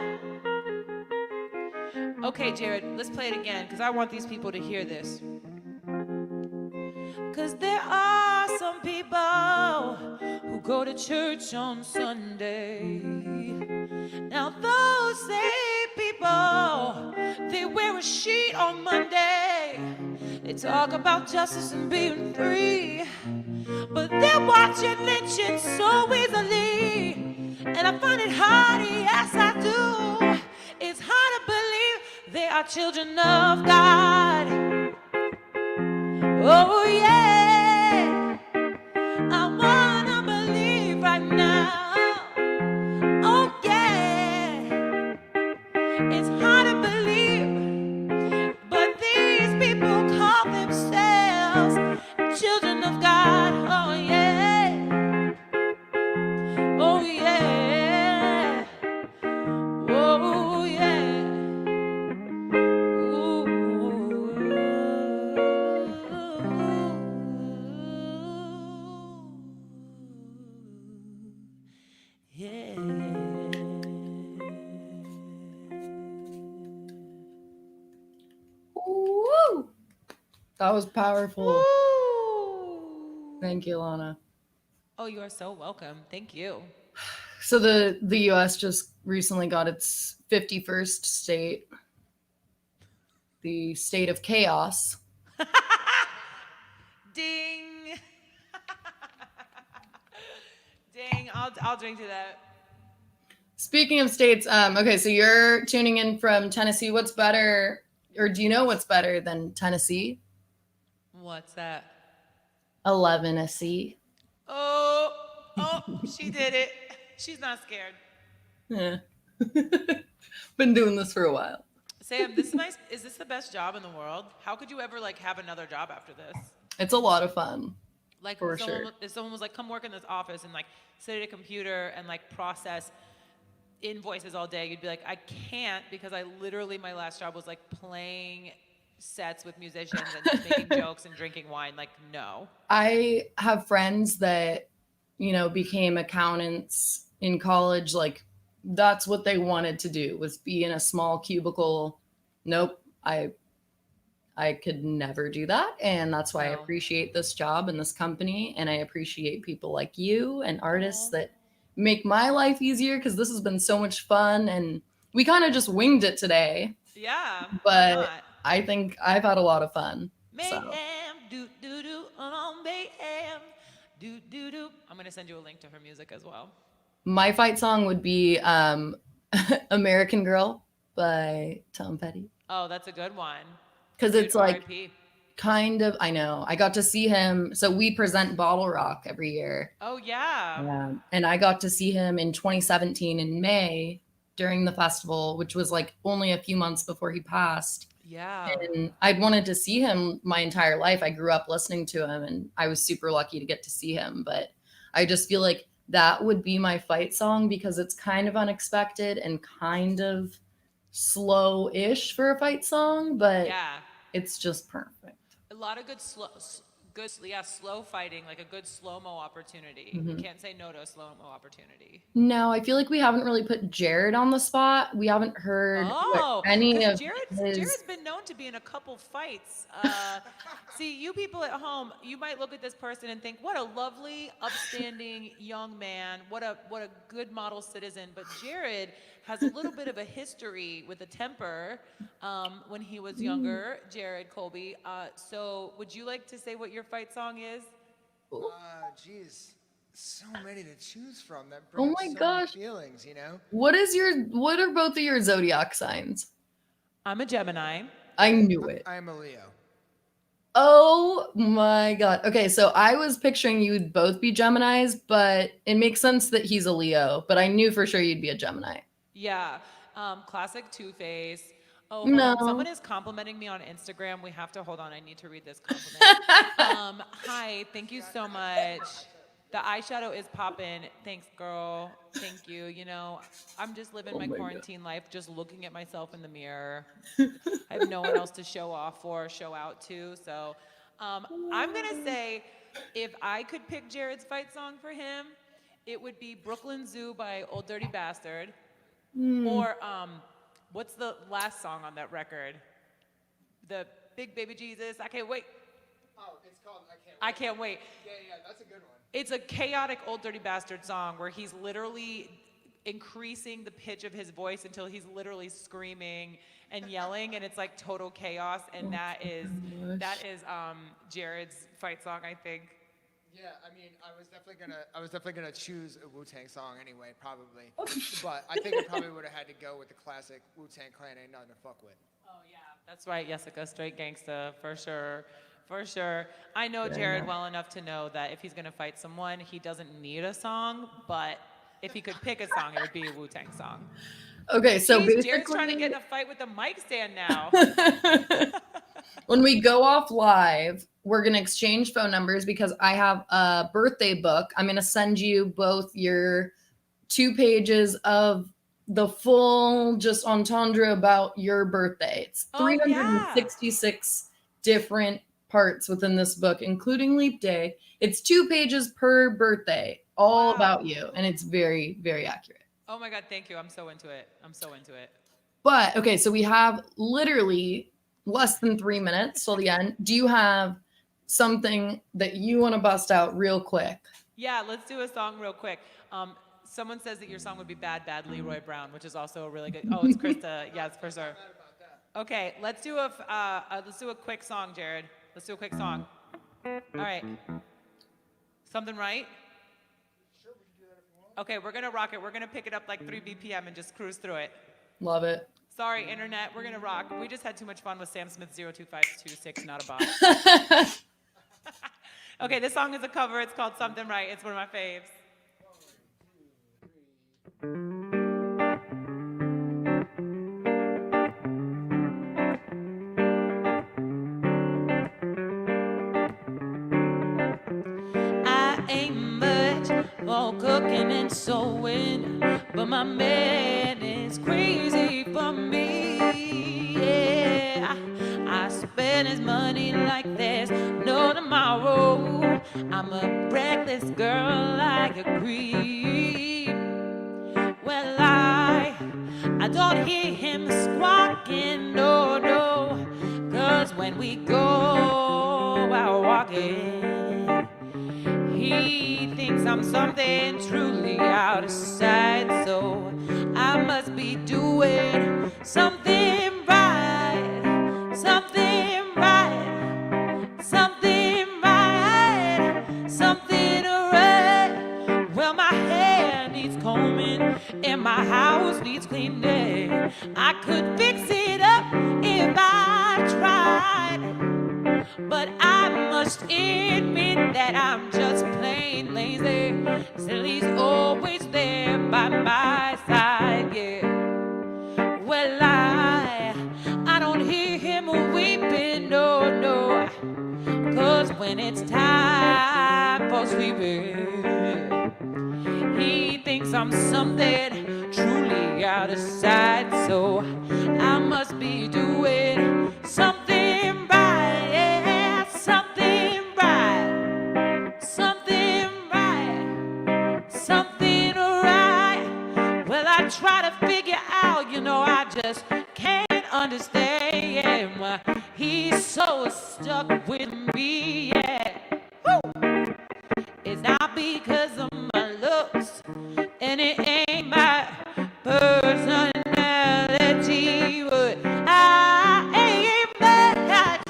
Okay, Jared, let's play it again, because I want these people to hear this. Because there are some people who go to church on Sunday. Now those same people, they wear a sheet on Monday. They talk about justice and being free, but they're watching lynching so easily. And I find it hard, yes I do. It's hard to believe they are children of God. Oh yeah, I wanna believe right now. Oh yeah, it's hard to believe, but these people call themselves children of God. That was powerful. Woo! Thank you, Alanna. Oh, you are so welcome. Thank you. So the US just recently got its 51st state, the state of chaos. Ding. Ding. I'll drink to that. Speaking of states, okay, so you're tuning in from Tennessee. What's better, or do you know what's better than Tennessee? What's that? 11 a C. Oh, oh, she did it. She's not scared. Yeah. Been doing this for a while. Sam, this is nice. Is this the best job in the world? How could you ever like have another job after this? It's a lot of fun, Like for sure. if someone was like, come work in this office and like sit at a computer and like process invoices all day, you'd be like, I can't, because I literally, my last job was like playing sets with musicians and just making jokes and drinking wine. Like, no. I have friends that, became accountants in college. Like, that's what they wanted to do, was be in a small cubicle. Nope. I could never do that. And that's why I No. appreciate this job and this company. And I appreciate people like you and artists Aw. that make my life easier, because this has been so much fun. And we kind of just winged it today, Yeah, why but not? I think I've had a lot of fun. So Mayhem, do do do, on mayhem, do do do. I'm gonna send you a link to her music as well. my fight song would be American Girl by Tom Petty. Oh, that's a good one. Because Dude, it's like R.I.P. kind of, I know, I got to see him. So we present Bottle Rock every year. Oh yeah. Yeah. And I got to see him in 2017 in May during the festival, which was like only a few months before he passed. Yeah. And I'd wanted to see him my entire life. I grew up listening to him and I was super lucky to get to see him. But I just feel like that would be my fight song, because it's kind of unexpected and kind of slow-ish for a fight song, but Yeah. it's just perfect. A lot of slow fighting, like a good slow-mo opportunity. You Mhm. can't say no to a slow-mo opportunity. No, I feel like we haven't really put Jared on the spot. We haven't heard what Oh, any because of his. Jared's been known to be in a couple fights. See, you people at home, you might look at this person and think, "What a lovely, upstanding young man. What a good model citizen." But Jared has a little bit of a history with a temper when he was younger. Jared Colby. So, would you like to say what your fight song is? Geez, so many to choose from. That Oh brings my so gosh. many feelings, you know? What are both of your zodiac signs? I'm a Gemini. I knew it. I am a Leo. Oh my God. Okay, so I was picturing you'd both be Geminis, but it makes sense that he's a Leo, but I knew for sure you'd be a Gemini. Yeah, classic Two-Face. Oh, hold No. on. Someone is complimenting me on Instagram. We have to hold on. I need to read this compliment. Hi, thank you so much. The eyeshadow is popping. Thanks, girl. Thank you. You know, I'm just living my my God. quarantine life, just looking at myself in the mirror. I have no one else to show off for, show out to. So I'm going to say, if I could pick Jared's fight song for him, it would be Brooklyn Zoo by Old Dirty Bastard. Or what's the last song on that record? The Big Baby Jesus, I Can't Wait. Oh, it's called I Can't Wait. I Can't Wait. Yeah, that's a good one. It's a chaotic Old Dirty Bastard song where he's literally increasing the pitch of his voice until he's literally screaming and yelling, and it's like total chaos. And that is Jared's fight song, I think. Yeah, I mean, I was definitely gonna choose a Wu-Tang song anyway, probably. But I think I probably would have had to go with the classic Wu-Tang Clan, Ain't Nothing to Fuck With. Oh yeah, that's right, Jessica, straight gangsta, for sure. For sure. I know Jared well enough to know that if he's going to fight someone, he doesn't need a song, but if he could pick a song, it would be a Wu-Tang song. Okay, so Jeez, basically, Jared's trying to get in a fight with the mic stand now. when we go off live, we're going to exchange phone numbers, because I have a birthday book. I'm going to send you both your 2 pages of the full just entendre about your birthday. It's Oh, yeah. 366 different parts within this book, including leap day. It's 2 pages per birthday, all Wow. about you. And it's very, very accurate. Oh my God, thank you. I'm so into it. But okay, so we have literally less than 3 minutes till the end. Do you have something that you want to bust out real quick? Yeah, let's do a song real quick. Someone says that your song would be Bad Bad Leroy Brown, which is also a really good. Oh, it's Krista. Yes, for sure. Okay, let's do a quick song, Jared. Let's do a quick song. All right. Something right? Sure, we can do that if you want. Okay, we're gonna rock it. We're gonna pick it up like 3 BPM and just cruise through it. Love it. Sorry, internet. We're gonna rock. We just had too much fun with Sam Smith 02526, not a bot. Okay, this song is a cover. It's called Something Right. It's one of my faves. 1, 2, 3. I ain't much for cooking and sewing, but my man is crazy for me. Yeah, I spend his money like there's no tomorrow. I'm a reckless girl, I agree. Well, I don't hear him squawking, no, no, 'cause when we go out walking, he thinks I'm something truly out of sight, so I must be doing something right, something right, something right, something right. Well, my hair needs combing and my house needs cleaning. I could fix it up if I tried, but I must admit that I'm just plain lazy. Still, he's always there by my side, yeah. Well, I don't hear him weeping, no, no, 'cause when it's time for sleeping, he thinks I'm something truly out of sight, so I must be doing something right, yeah, something right, something right, something right. Well, I try to figure out, I just can't understand why he's so stuck with me, yeah. Woo! It's not because of my looks, and it ain't my personality, but I ain't much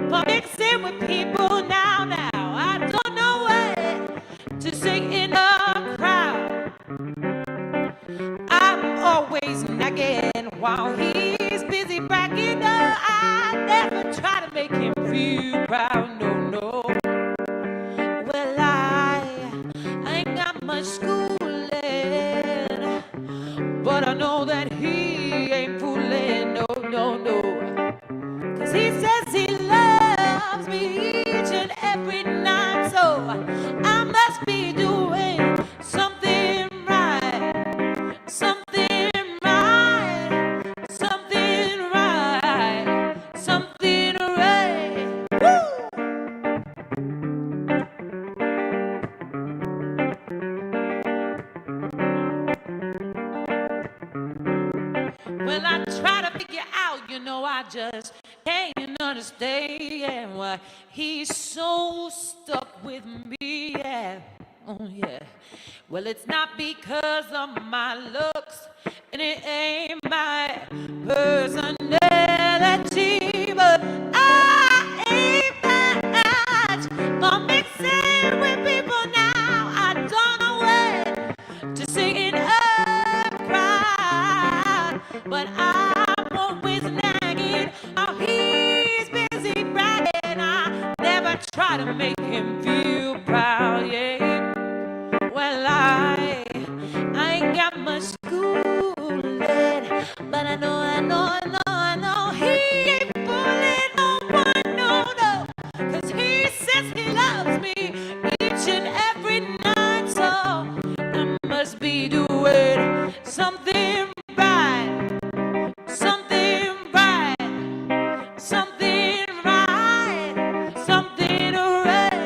for mixing with people now. I don't know what to say in a crowd. I'm always nagging while he's busy bragging. No, I never try to make him feel proud, no, no. Well, I ain't got much schooling, but I know that he ain't fooling, no, no, no. 'Cause he says he loves me each and every night, so I must be doing something right, something right, something right, something right. Woo! Well, I try to figure out, I just can't understand why he's so stuck with me, yeah. Oh, yeah. Well, it's not because of my looks, and it ain't my personality, but I ain't much for mixing with people now. I don't know what to say in a crowd, but I'm always nagging how he's busy bragging. I never try to make him feel proud, yeah. Well, I ain't got much schooling, but I know he ain't fooling no one, no, no. 'Cause he says he loves me each and every night, so I must be doing something right, something right, something right, something right.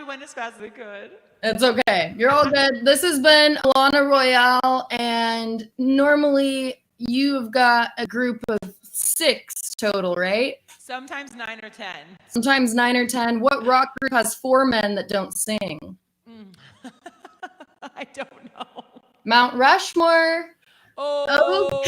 went as fast as it could. It's okay. You're all good. This has been Alanna Royale, and normally you've got a group of 6 total, right? Sometimes 9 or 10. Sometimes 9 or 10. What rock group has 4 men that don't sing? I don't know. Mount Rushmore. Oh.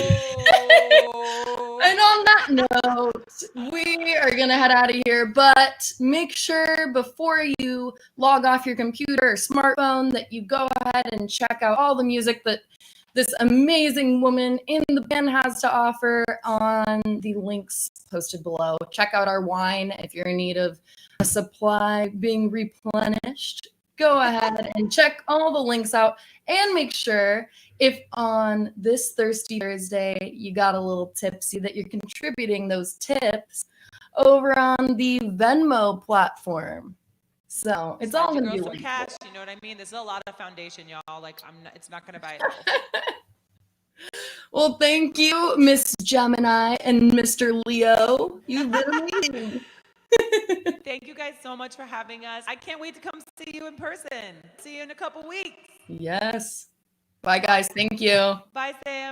And on that note, we are going to head out of here, but make sure before you log off your computer or smartphone that you go ahead and check out all the music that this amazing woman in the band has to offer on the links posted below. Check out our wine if you're in need of a supply being replenished. Go ahead and check all the links out, and make sure if on this Thirsty Thursday you got a little tipsy that you're contributing those tips over on the Venmo platform. So it's all going to be some linked. cash, you know what I mean? This is a lot of foundation, y'all. Like, it's not going to buy it. Well, thank you, Miss Gemini and Mr. Leo. You've been amazing. Thank you guys so much for having us. I can't wait to come see you in person. See you in a couple weeks. Yes. Bye, guys. Thank you. Bye, Sam.